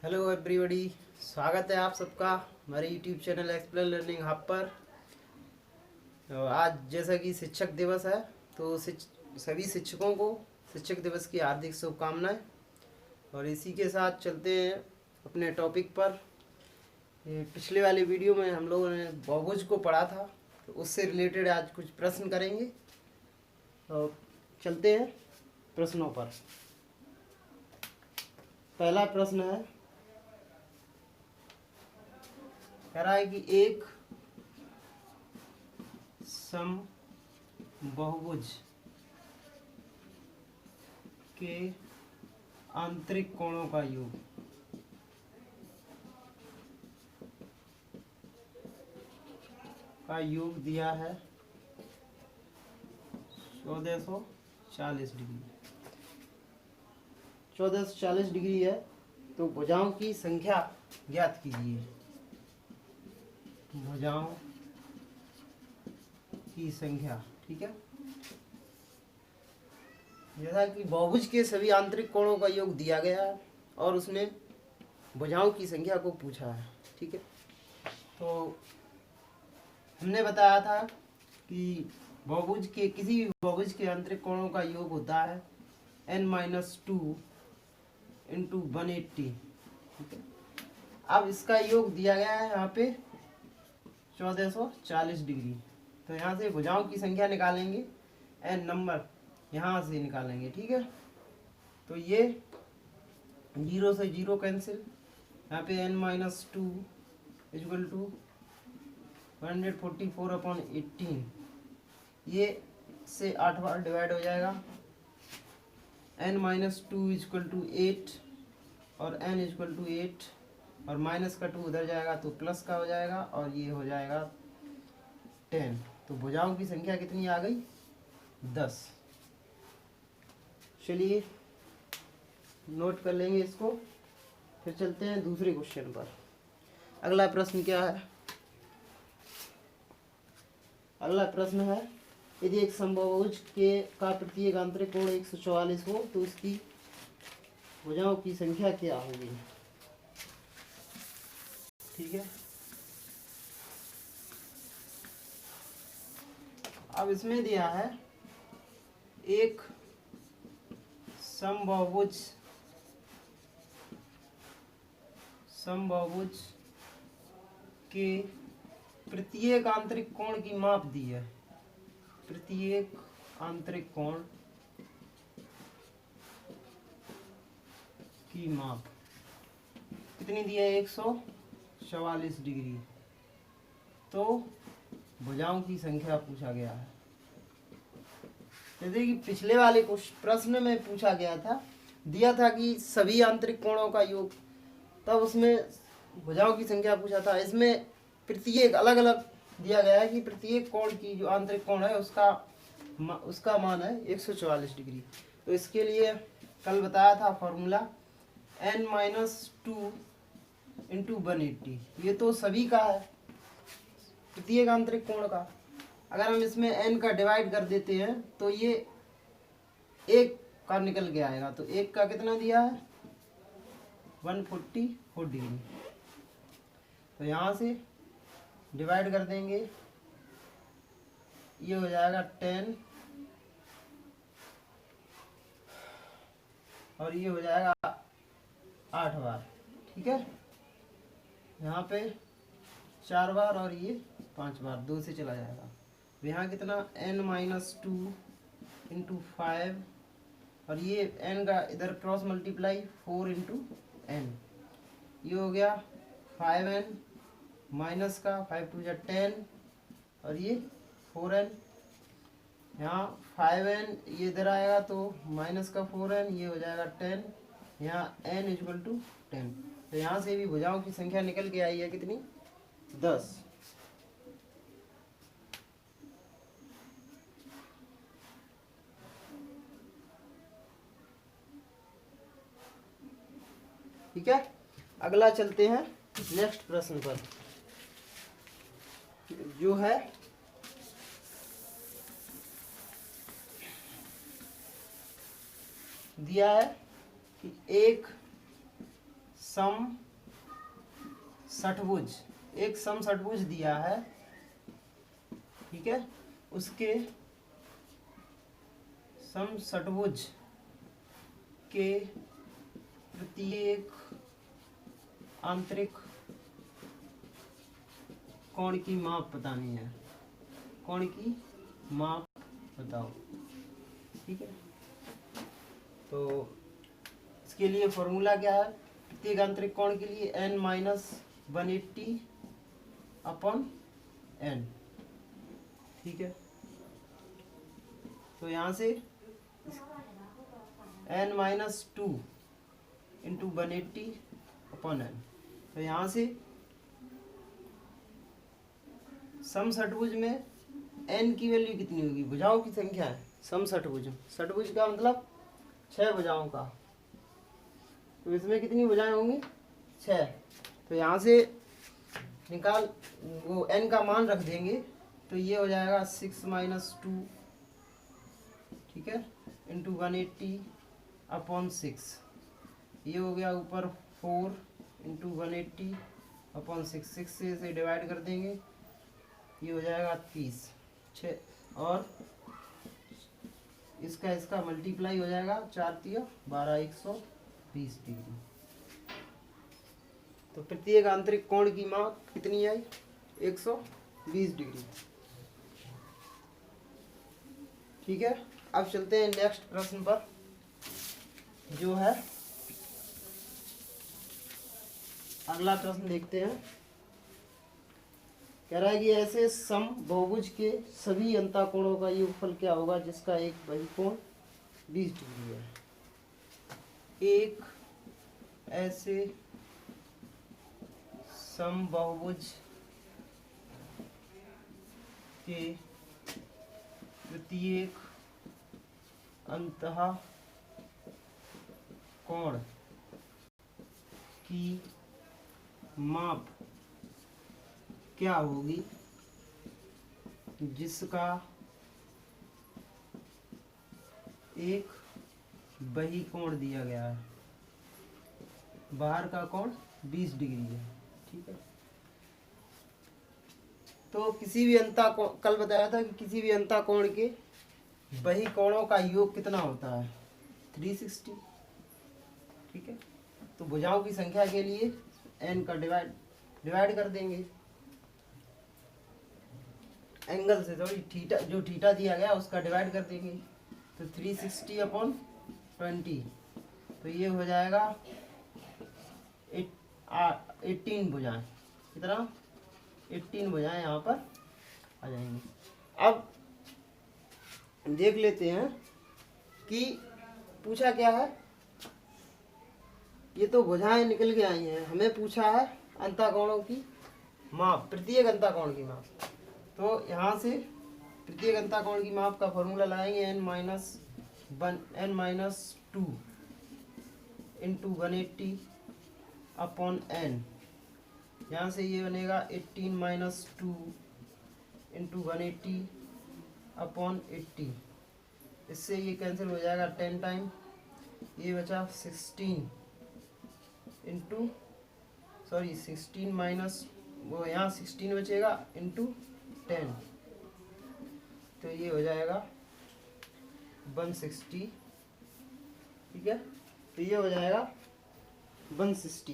Hello everybody, स्वागत है आप सबका हमारे YouTube channel explain learning hub पर। तो आज जैसा कि शिक्षक दिवस है तो सभी शिक्षकों को शिक्षक दिवस की हार्दिक शुभकामनाएं। और इसी के साथ चलते हैं अपने टॉपिक पर। ये पिछले वाले वीडियो में हम लोगों ने बहुभुज को पढ़ा था, तो उससे रिलेटेड आज कुछ प्रश्न करेंगे। तो चलते हैं प्रश्नों पर। पहला प्रश्न है, कह रहा है कि एक समबाहुभुज के आंतरिक कोणों का योग दिया है 1440 डिग्री। 1440 डिग्री है, तो भुजाओं की संख्या ज्ञात कीजिए। भुजाओं की संख्या, ठीक है। जैसा कि बहुभुज के सभी आंतरिक कोणों का योग दिया गया है और उसने भुजाओं की संख्या को पूछा है, ठीक है। तो हमने बताया था कि बहुभुज के किसी भी बहुभुज के आंतरिक कोणों का योग होता है n-2 इंटू 180, ठीक है। अब इसका योग दिया गया है यहाँ पे 1440 डिग्री। तो यहाँ से भुजाओं की संख्या निकालेंगे, n नंबर यहाँ से निकालेंगे, ठीक है। तो ये 0 से 0 कैंसिल, यहाँ पे n-2 इक्वल टू 144/18, ये से 8 बार डिवाइड हो जाएगा। n-2 इक्वल टू 8 और n इक्वल टू 8 और माइनस का 2 उधर जाएगा तो प्लस का हो जाएगा और ये हो जाएगा 10। तो भुजाओं की संख्या कितनी आ गई? 10। चलिए नोट कर लेंगे इसको, फिर चलते हैं दूसरे क्वेश्चन पर। अगला प्रश्न क्या है? अगला प्रश्न है, यदि एक समबाहुभुज के का प्रत्येक आंतरिक कोण 144 हो तो उसकी भुजाओं की संख्या क्या होगी, ठीक है। अब इसमें दिया है एक समबाहुभुज के प्रत्येक आंतरिक कोण की माप दी है। प्रत्येक आंतरिक कोण की माप कितनी दी है? 144 डिग्री। तो भुजाओं की संख्या पूछा गया है। जैसे कि पिछले वाले प्रश्न में पूछा गया था, दिया था कि सभी आंतरिक कोणों का योग, तब उसमें भुजाओं की संख्या पूछा था। इसमें प्रत्येक अलग अलग दिया गया है कि प्रत्येक कोण की जो आंतरिक कोण है उसका मान है 144 डिग्री। तो इसके लिए कल बताया था फॉर्मूला n-2 इंटू 180। ये तो सभी का है, प्रत्येक आंतरिक कोण का। अगर हम इसमें n का डिवाइड कर देते हैं तो ये एक का निकल के आएगा। तो एक का कितना दिया है? 144 डिग्री। तो यहाँ से डिवाइड कर देंगे, ये हो जाएगा 10 और ये हो जाएगा 8 बार, ठीक है। यहाँ पे 4 बार और ये 5 बार, 2 से चला जाएगा। तो यहाँ कितना? n-2 इंटू 5 और ये n का इधर क्रॉस मल्टीप्लाई 4 इंटू n, ये हो गया 5n माइनस का 5 टू 10 और ये 4n। यहाँ 5n ये इधर आएगा तो माइनस का 4n, ये हो जाएगा 10। यहाँ n इक्वल टू 10। तो यहाँ से भी भुजाओं की संख्या निकल के आई है कितनी? 10। ठीक है। अगला चलते हैं नेक्स्ट प्रश्न पर, जो है दिया है कि एक सम षटभुज, एक सम षटभुज दिया है, ठीक है, उसके सम षटभुज के प्रत्येक आंतरिक कोण की माप बतानी है, कोण की माप बताओ, ठीक है। तो इसके लिए फॉर्मूला क्या है, प्रत्येक आंतरिक कोण के लिए n-180 अपॉन n, ठीक है। तो यहाँ से n-2 इंटू 180 अपॉन n, तो यहाँ से सम षटभुज में n की वैल्यू कितनी होगी, भुजाओं की संख्या है सम षटभुज, षटभुज का मतलब 6 भुजाओं का, तो इसमें कितनी भुजाएं होंगी 6, तो यहाँ से निकाल वो n का मान रख देंगे, तो ये हो जाएगा 6 - 2, ठीक है, इंटू 180 अपॉन 6, ये हो गया ऊपर 4 इंटू 180 अपॉन 6 से इसे डिवाइड कर देंगे, ये हो जाएगा 30, 6 और इसका मल्टीप्लाई हो जाएगा, 4 × 12 120 डिग्री। तो प्रत्येक आंतरिक कोण की माप कितनी आई 120 डिग्री, ठीक है। अब चलते हैं नेक्स्ट प्रश्न पर, जो है अगला प्रश्न देखते हैं। कह रहा है कि ऐसे सम बहुभुज के सभी अंतःकोणों का योगफल क्या होगा जिसका एक बहिकोण 20 डिग्री है। एक ऐसे सम बहुभुज के प्रत्येक अंतःकोण की माप क्या होगी जिसका एक बहिकोण दिया गया है, बाहर का कोण 20 डिग्री है, ठीक है। तो किसी भी अंतःकोण, कल बताया था कि किसी भी अंतःकोण के बहिकोणों का योग कितना होता है 360, ठीक है। तो भुजाओं की संख्या के लिए n का डिवाइड कर देंगे एंगल से, सॉरी थीटा, जो थीटा दिया गया उसका डिवाइड कर देंगे, तो 360 अपॉन 20, तो ये हो जाएगा 18 भुजाएं, कितना 18 भुजाएं यहाँ पर आ जाएंगी। अब देख लेते हैं कि पूछा क्या है, ये तो भुजाएं निकल के आई हैं, हमें पूछा है अंतःकोणों की माप, प्रत्येक अंतःकोण की माप। तो यहाँ से प्रत्येक अंतःकोण की माप का फॉर्मूला लगाएंगे n-2 इंटू 180 अपॉन n, यहाँ से ये बनेगा 18 - 2 इंटू 180 अपॉन 80, इससे ये कैंसिल हो जाएगा 10 टाइम, ये बचा 16 इंटू, सॉरी 16 माइनस, वो यहाँ 16 बचेगा इंटू 10, तो ये हो जाएगा 160, ठीक है। तो ये हो जाएगा 160।